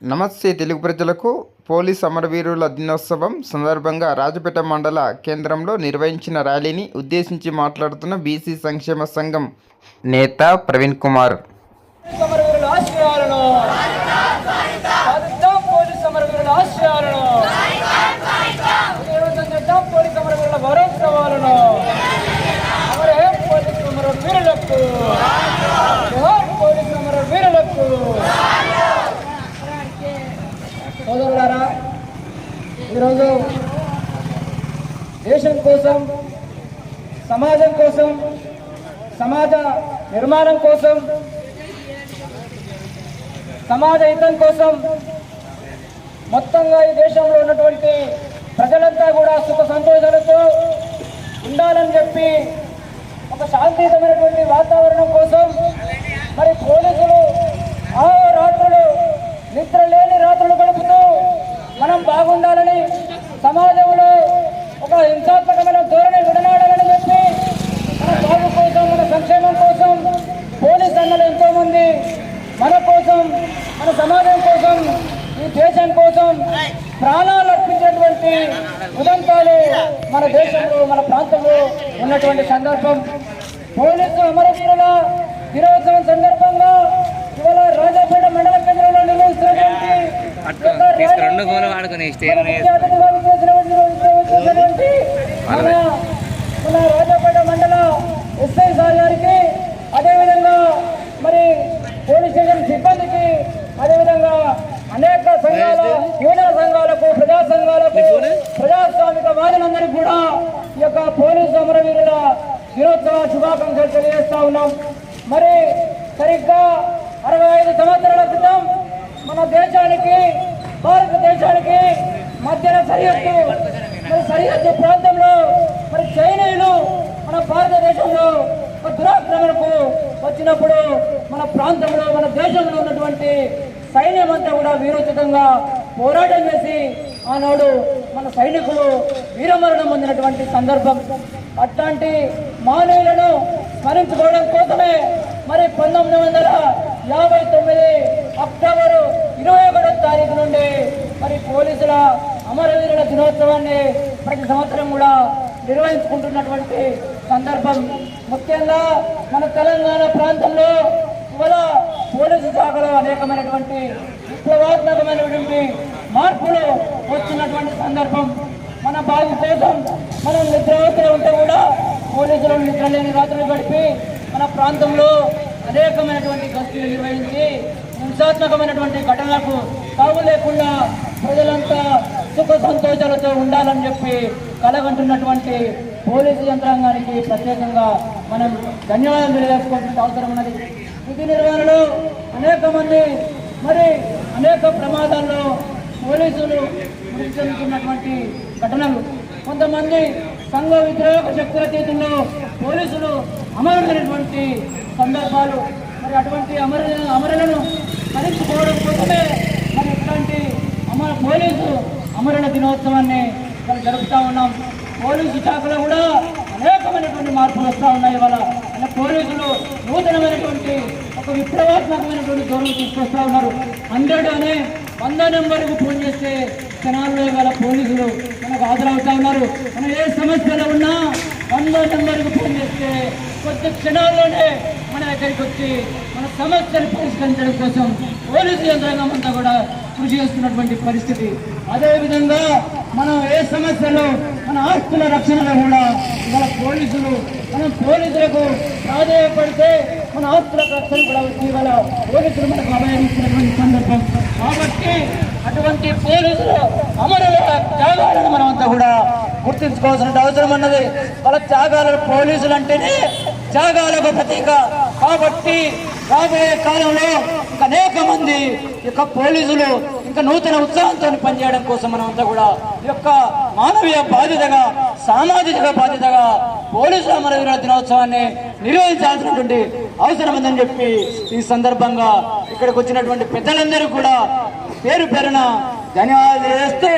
నమస్తే తెలుగు ప్రజలకు. పోలీస్ అమరవీరుల దినోత్సవం సందర్భంగా రాజపేట మండల కేంద్రంలో నిర్వహించిన ర్యాలీని ఉద్దేశించి మాట్లాడుతున్న బీసీ సంక్షేమ సంఘం నేత ప్రవీణ్ కుమార్. సోదరులారా, ఈరోజు దేశం కోసం, సమాజం కోసం, సమాజ నిర్మాణం కోసం, సమాజ హితం కోసం మొత్తంగా ఈ దేశంలో ఉన్నటువంటి ప్రజలంతా కూడా సుఖ సంతోషాలతో ఉండాలని చెప్పి ఒక శాంతియుతమైనటువంటి వాతావరణం కోసం మరి పోలీసులు ఆ రాత్రులు నిద్ర లేని రాత్రులు గడుపుతూ మనం బాగుండాలని, సమాజంలో ఒక హింసాత్మకమైన ధోరణి విడనాడాలని చెప్పి మన బాగు కోసం, మన సంక్షేమం కోసం పోలీస్ అన్నలు ఎంతో మంది మన కోసం, మన సమాజం కోసం, ఈ దేశం కోసం ప్రాణాలు అర్పించినటువంటి ఉదంతాలు మన దేశంలో, మన ప్రాంతంలో ఉన్నటువంటి సందర్భం. పోలీసు అమరవీరుల దినోత్సవం సందర్భంగా ఇవాళ రాజాపేట మండల కేంద్రంలో నిర్వహిస్తున్నటువంటి మన రాజాపేట మండల ఎస్ఐ సార్ గారికి, అదేవిధంగా మరి పోలీస్ స్టేషన్ సిబ్బందికి, అదేవిధంగా అనేక సంఘాల, యూనియన్ సంఘాలకు, ప్రజా సంఘాలకు, ప్రజాస్వామిక వాదులందరికీ కూడా ఈ యొక్క పోలీసు అమరవీరుల దినోత్సవ శుభాకాంక్షలు తెలియజేస్తా ఉన్నాం. మరి సరిగ్గా 65 సంవత్సరాల క్రితం మన దేశానికి, భారతదేశానికి మధ్యన సరిహద్దు ప్రాంతంలో మరి చైనీయులు మన భారతదేశంలో ఒక దురాక్రమణకు వచ్చినప్పుడు మన ప్రాంతంలో, మన దేశంలో ఉన్నటువంటి సైన్యం అంతా కూడా వీరోచితంగా పోరాటం చేసి ఆనాడు మన సైనికులు వీరమరణం పొందినటువంటి సందర్భం. అట్లాంటి మానవులను స్మరించుకోవడం కోసమే మరి 1959 అక్టోబరు 21వ తారీఖు నుండి మరి పోలీసుల అమరవీరుల దినోత్సవాన్ని ప్రతి సంవత్సరం కూడా నిర్వహించుకుంటున్నటువంటి సందర్భం. ముఖ్యంగా మన తెలంగాణ ప్రాంతంలో ఇవాళ పోలీసు శాఖలో అనేకమైనటువంటి విప్లవాత్మకమైనటువంటి మార్పులు వస్తున్నటువంటి సందర్భం. మన బాగు కోసం మనం నిద్రవత్తులు ఉంటే కూడా పోలీసులు నిద్రలేని రాత్రులు గడిపి మన ప్రాంతంలో అనేకమైనటువంటి గస్తీలు నిర్వహించి హింసాత్మకమైనటువంటి ఘటనలకు తావు లేకుండా ప్రజలంతా సుఖ సంతోషాలతో ఉండాలని చెప్పి కలగంటున్నటువంటి పోలీసు యంత్రాంగానికి ప్రత్యేకంగా మనం ధన్యవాదాలు తెలియజేసుకోవాల్సిన అవసరం ఉన్నది. విధి నిర్వహణలో అనేక మంది మరి అనేక ప్రమాదాల్లో పోలీసులు మృతి చెందుతున్నటువంటి ఘటనలు, కొంతమంది సంఘ వ్యతిరేక శక్తుల చేతుల్లో పోలీసులు అమరులైనటువంటి సందర్భాలు. మరి అటువంటి అమరులను స్మరించుకోవడం కోసమే మరి ఇట్లాంటి పోలీసు అమరుల దినోత్సవాన్ని మనం జరుపుతూ ఉన్నాం. పోలీసు శాఖలో కూడా అనేకమైనటువంటి మార్పులు వస్తూ ఉన్నాయి. ఇవాళ పోలీసులు నూతనమైనటువంటి ఒక విప్లవాత్మకమైనటువంటి ధోరణి తీసుకొస్తూ ఉన్నారు. 100 అనే 100 నెంబర్కు ఫోన్ చేస్తే క్షణాల్లో ఇవాళ పోలీసులు మనకు హాజరవుతా ఉన్నారు. మనం ఏ సమస్యలో ఉన్నా 100 నెంబర్కు ఫోన్ చేస్తే కొద్ది క్షణాల్లోనే మన దగ్గరికి వచ్చి మన సమస్యలు పరిష్కరించడం కోసం పోలీసు యంత్రాంగం అంతా కూడా కృషి చేస్తున్నటువంటి పరిస్థితి. అదేవిధంగా మనం ఏ సమస్యలో, మన ఆస్తుల రక్షణలో కూడా ఇవాళ పోలీసులు, మనం పోలీసులకు ప్రాధాన్యపడితే మన ఆస్తుల రక్షణ కూడా ఇవాళ పోలీసులు మనకు అభయమిస్తున్నటువంటి సందర్భం. కాబట్టి అటువంటి పోలీసులు అమరుల త్యాగాలను మనం అంతా కూడా గుర్తించుకోవాల్సిన అవసరం ఉన్నది. వాళ్ళ త్యాగాలను, పోలీసులు అంటేనే త్యాగాలకు ప్రతీక. కాబట్టి రాబోయే కాలంలో ఇంకా అనేక మంది యొక్క పోలీసులు ఇంకా నూతన ఉత్సాహంతో పనిచేయడం కోసం మనం అంతా కూడా ఈ యొక్క మానవీయ బాధ్యతగా, సామాజిక బాధ్యతగా పోలీసుల అమరవీరుల దినోత్సవాన్ని నిర్వహించాల్సినటువంటి అవసరం ఉందని చెప్పి ఈ సందర్భంగా ఇక్కడికి వచ్చినటువంటి పెద్దలందరూ కూడా పేరు పేరున ధన్యవాదాలు చేస్తూ